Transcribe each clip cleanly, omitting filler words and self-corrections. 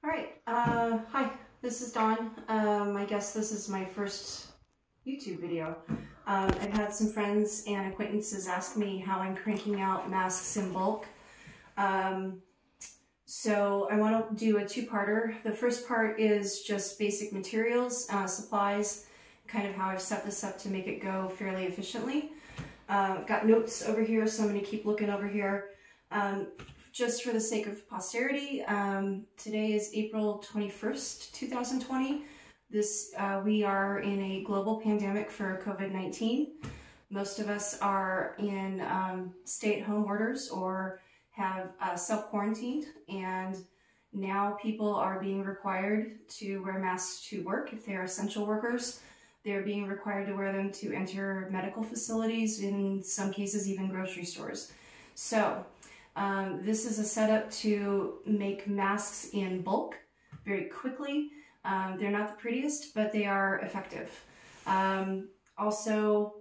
All right, hi, this is Dawn. I guess this is my first YouTube video. I've had some friends and acquaintances ask me how I'm cranking out masks in bulk. So I want to do a two-parter. The first part is just basic materials, supplies, kind of how I've set this up to make it go fairly efficiently. I've got notes over here, so I'm going to keep looking over here. Just for the sake of posterity, today is April 21st, 2020. We are in a global pandemic for COVID-19. Most of us are in stay-at-home orders or have self-quarantined, and now people are being required to wear masks to work. If they're essential workers, they're being required to wear them to enter medical facilities, in some cases even grocery stores. So this is a setup to make masks in bulk very quickly. They're not the prettiest, but they are effective. Also,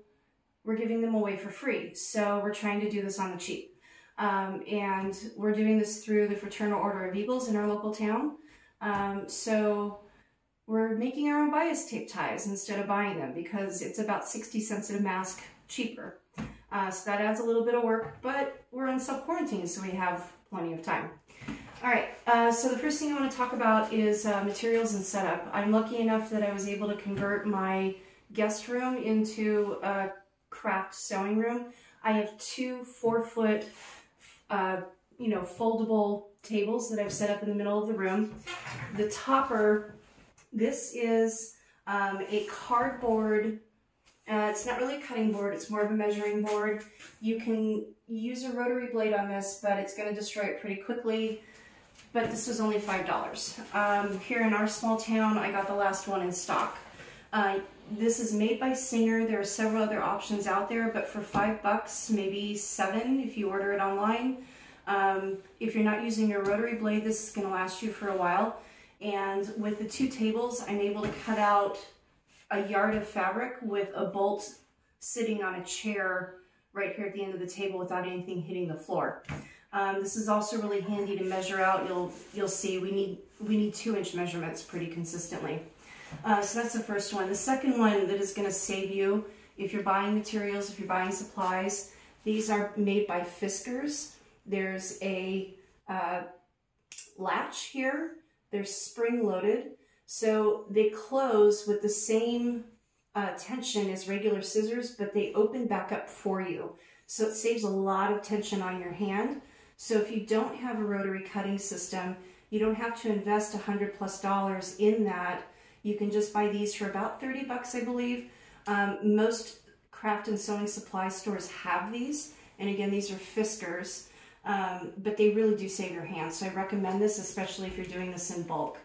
we're giving them away for free, so we're trying to do this on the cheap. And we're doing this through the Fraternal Order of Eagles in our local town. So we're making our own bias tape ties instead of buying them, because it's about 60 cents a mask cheaper. So that adds a little bit of work, but we're on self-quarantine, so we have plenty of time. All right, so the first thing I want to talk about is materials and setup. I'm lucky enough that I was able to convert my guest room into a craft sewing room. I have two 4-foot, foldable tables that I've set up in the middle of the room. The topper, this is a cardboard. It's not really a cutting board, it's more of a measuring board. You can use a rotary blade on this, but it's going to destroy it pretty quickly. But this was only $5. Here in our small town, I got the last one in stock. This is made by Singer. There are several other options out there, but for $5, maybe $7 if you order it online. If you're not using your rotary blade, this is going to last you for a while. And with the two tables, I'm able to cut out a yard of fabric with a bolt sitting on a chair right here at the end of the table without anything hitting the floor. This is also really handy to measure out. You'll see we need 2-inch measurements pretty consistently. So that's the first one. The second one that is going to save you if you're buying materials, if you're buying supplies, these are made by Fiskars. There's a latch here. They're spring-loaded. So they close with the same tension as regular scissors, but they open back up for you. So it saves a lot of tension on your hand. So if you don't have a rotary cutting system, you don't have to invest $100+ in that. You can just buy these for about $30, I believe. Most craft and sewing supply stores have these. And again, these are Fiskars, but they really do save your hands. So I recommend this, especially if you're doing this in bulk.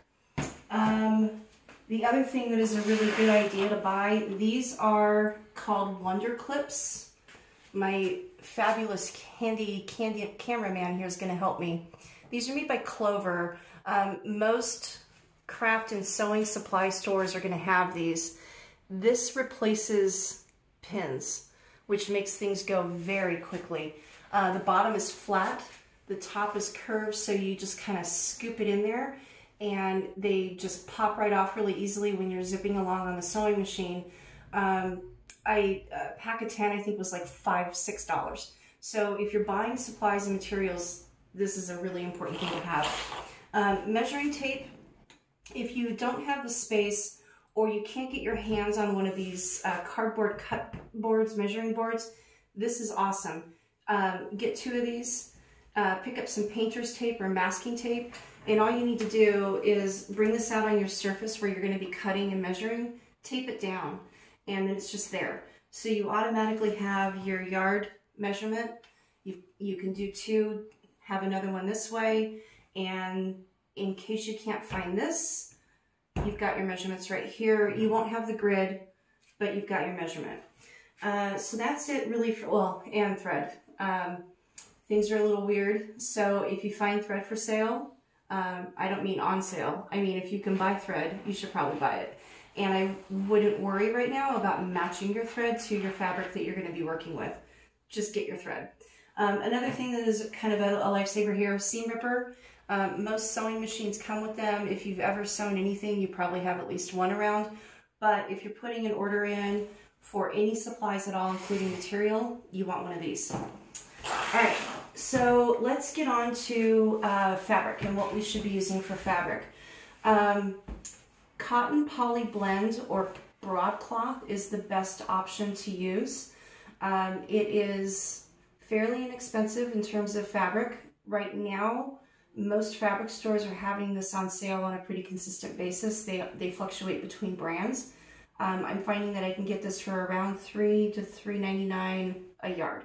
The other thing that is a really good idea to buy, these are called Wonder Clips. My fabulous candy cameraman here is going to help me. These are made by Clover. Most craft and sewing supply stores are going to have these. This replaces pins, which makes things go very quickly. The bottom is flat, the top is curved, so you just kind of scoop it in there, and they just pop right off really easily when you're zipping along on the sewing machine. A pack of 10, I think, was like $5, $6. So if you're buying supplies and materials, this is a really important thing to have. Measuring tape, if you don't have the space or you can't get your hands on one of these cardboard cut boards, measuring boards, this is awesome. Get 2 of these, pick up some painter's tape or masking tape, and all you need to do is bring this out on your surface where you're going to be cutting and measuring, tape it down, and then it's just there. So you automatically have your yard measurement. You can do 2, have another one this way, and in case you can't find this, you've got your measurements right here. You won't have the grid, but you've got your measurement. So that's it really for, well, and thread. Things are a little weird, so if you find thread for sale, I don't mean on sale, I mean if you can buy thread, you should probably buy it. And I wouldn't worry right now about matching your thread to your fabric that you're going to be working with. Just get your thread. Another thing that is kind of a lifesaver here, seam ripper. Most sewing machines come with them. If you've ever sewn anything, you probably have at least one around. But if you're putting an order in for any supplies at all, including material, you want one of these. All right, so let's get on to fabric and what we should be using for fabric. Cotton poly blend or broadcloth is the best option to use. It is fairly inexpensive in terms of fabric. Right now, most fabric stores are having this on sale on a pretty consistent basis. They fluctuate between brands. I'm finding that I can get this for around $3 to $3.99 a yard.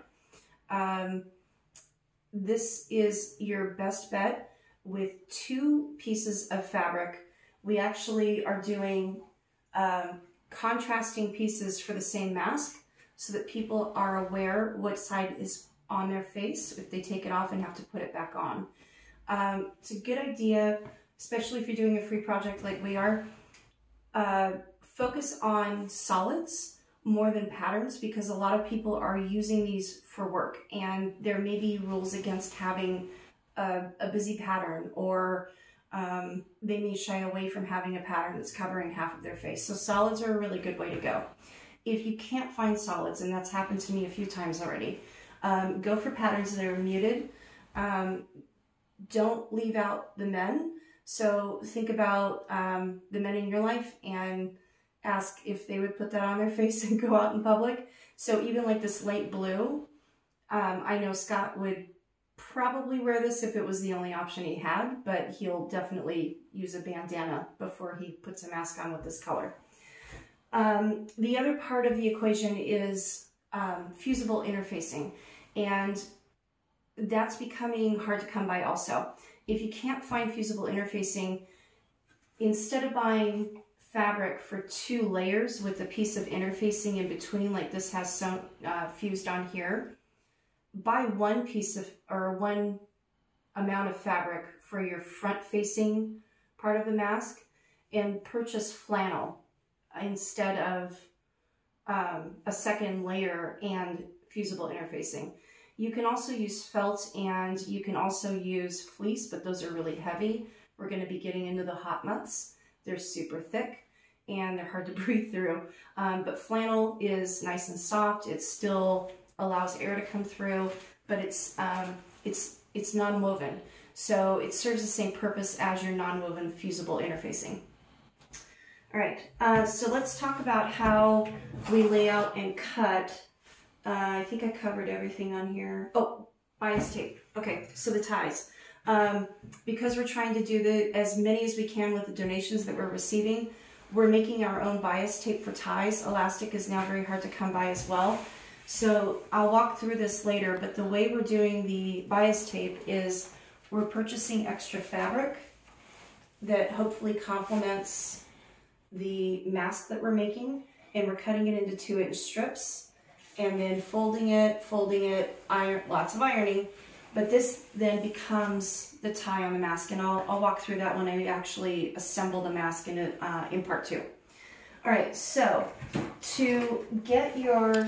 This is your best bet with 2 pieces of fabric. We actually are doing contrasting pieces for the same mask so that people are aware what side is on their face if they take it off and have to put it back on. It's a good idea, especially if you're doing a free project like we are. Focus on solids more than patterns, because a lot of people are using these for work and there may be rules against having a busy pattern, or they may shy away from having a pattern that's covering half of their face. So solids are a really good way to go. If you can't find solids, and that's happened to me a few times already, go for patterns that are muted. Don't leave out the men. So think about the men in your life and ask if they would put that on their face and go out in public. So even like this light blue, I know Scott would probably wear this if it was the only option he had, but he'll definitely use a bandana before he puts a mask on with this color. The other part of the equation is fusible interfacing, and that's becoming hard to come by also. If you can't find fusible interfacing, instead of buying fabric for 2 layers with a piece of interfacing in between, like this has sewn, fused on here, buy 1 piece of, or 1 amount of fabric for your front facing part of the mask, and purchase flannel instead of a second layer and fusible interfacing. You can also use felt, and you can also use fleece, but those are really heavy. We're going to be getting into the hot months. They're super thick and they're hard to breathe through. But flannel is nice and soft. It still allows air to come through, but it's non-woven. So it serves the same purpose as your non-woven fusible interfacing. All right, so let's talk about how we lay out and cut. I think I covered everything on here. Oh, bias tape. Okay, so the ties. Because we're trying to do as many as we can with the donations that we're receiving, we're making our own bias tape for ties. Elastic is now very hard to come by as well. So I'll walk through this later, but the way we're doing the bias tape is we're purchasing extra fabric that hopefully complements the mask that we're making, and we're cutting it into 2-inch strips, and then folding it, lots of ironing, but this then becomes the tie on the mask, and I'll walk through that when I actually assemble the mask in part 2. All right, so to get your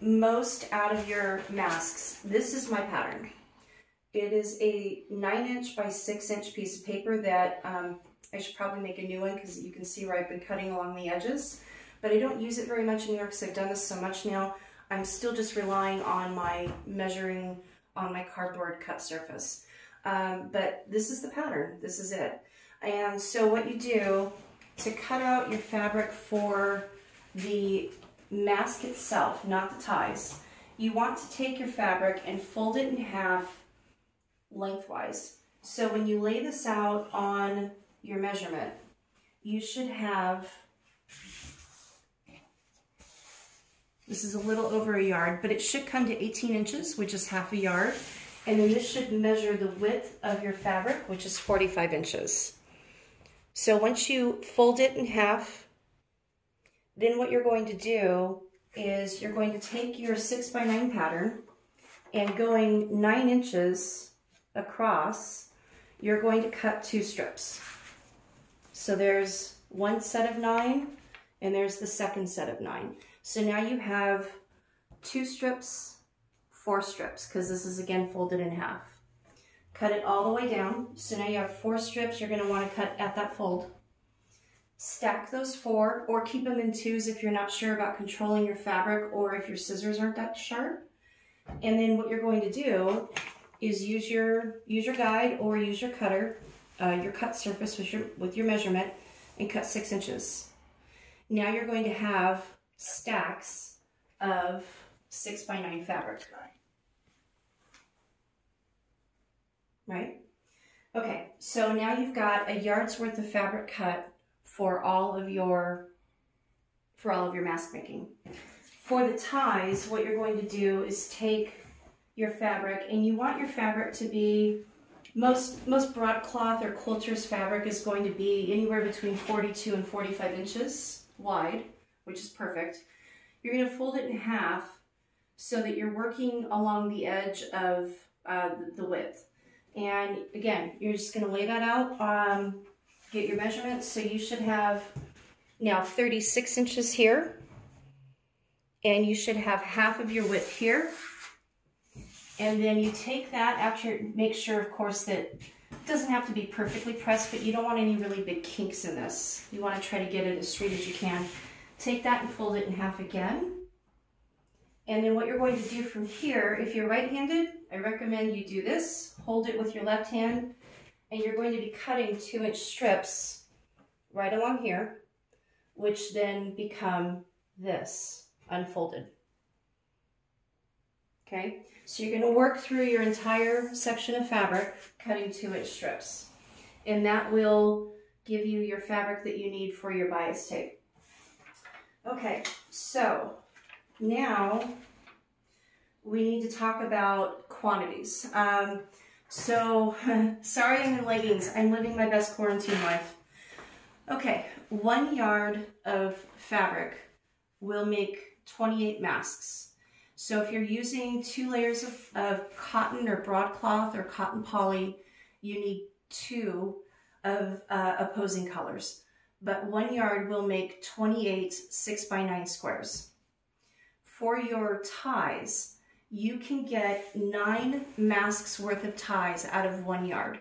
most out of your masks, this is my pattern. It is a 9-inch by 6-inch piece of paper that I should probably make a new one, because you can see where I've been cutting along the edges. But I don't use it very much anymore because I've done this so much now. I'm still just relying on my measuring on my cardboard cut surface. But this is the pattern. This is it. And so what you do to cut out your fabric for the mask itself, not the ties, you want to take your fabric and fold it in half lengthwise. So when you lay this out on your measurement, you should have, this is a little over a yard, but it should come to 18 inches, which is half a yard. And then this should measure the width of your fabric, which is 45 inches. So once you fold it in half, then what you're going to do is you're going to take your 6x9 pattern, and going 9 inches across, you're going to cut 2 strips. So there's one set of 9, and there's the second set of 9. So now you have 2 strips, 4 strips, because this is again folded in half. cut it all the way down. So now you have 4 strips you're going to want to cut at that fold. Stack those 4, or keep them in 2s if you're not sure about controlling your fabric or if your scissors aren't that sharp. And then what you're going to do is use your guide or use your cutter, your cut surface with your measurement, and cut 6 inches. Now you're going to have stacks of 6 by 9 fabric. Right? Okay, so now you've got a yard's worth of fabric cut for all of your mask making. For the ties, what you're going to do is take your fabric, and you want your fabric to be, most broadcloth or quilter's fabric is going to be anywhere between 42 and 45 inches wide, which is perfect. You're going to fold it in half so that you're working along the edge of the width. And again, you're just going to lay that out, get your measurements. So you should have now 36 inches here, and you should have half of your width here. And then you take that after, make sure of course that it doesn't have to be perfectly pressed, but you don't want any really big kinks in this. You want to try to get it as straight as you can. Take that and fold it in half again. And then what you're going to do from here, if you're right-handed, I recommend you do this. Hold it with your left hand, and you're going to be cutting 2-inch strips right along here, which then become this, unfolded. Okay, so you're going to work through your entire section of fabric, cutting 2-inch strips. And that will give you your fabric that you need for your bias tape. Okay, so now we need to talk about quantities. Sorry I'm in leggings. I'm living my best quarantine life. Okay, 1 yard of fabric will make 28 masks. So if you're using 2 layers of cotton or broadcloth or cotton poly, you need 2 of opposing colors. But 1 yard will make 28 6 by 9 squares. For your ties, you can get 9 masks worth of ties out of 1 yard.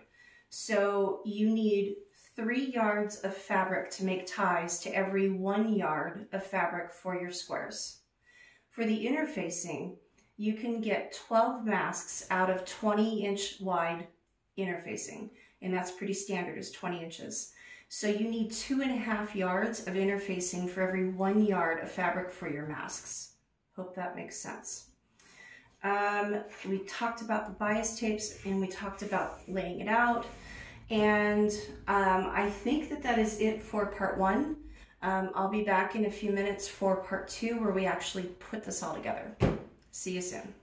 So you need 3 yards of fabric to make ties to every 1 yard of fabric for your squares. For the interfacing, you can get 12 masks out of 20-inch wide interfacing, and that's pretty standard, is 20 inches. So you need 2.5 yards of interfacing for every 1 yard of fabric for your masks. Hope that makes sense. We talked about the bias tapes, and we talked about laying it out, and I think that is it for part 1. I'll be back in a few minutes for part 2, where we actually put this all together. See you soon.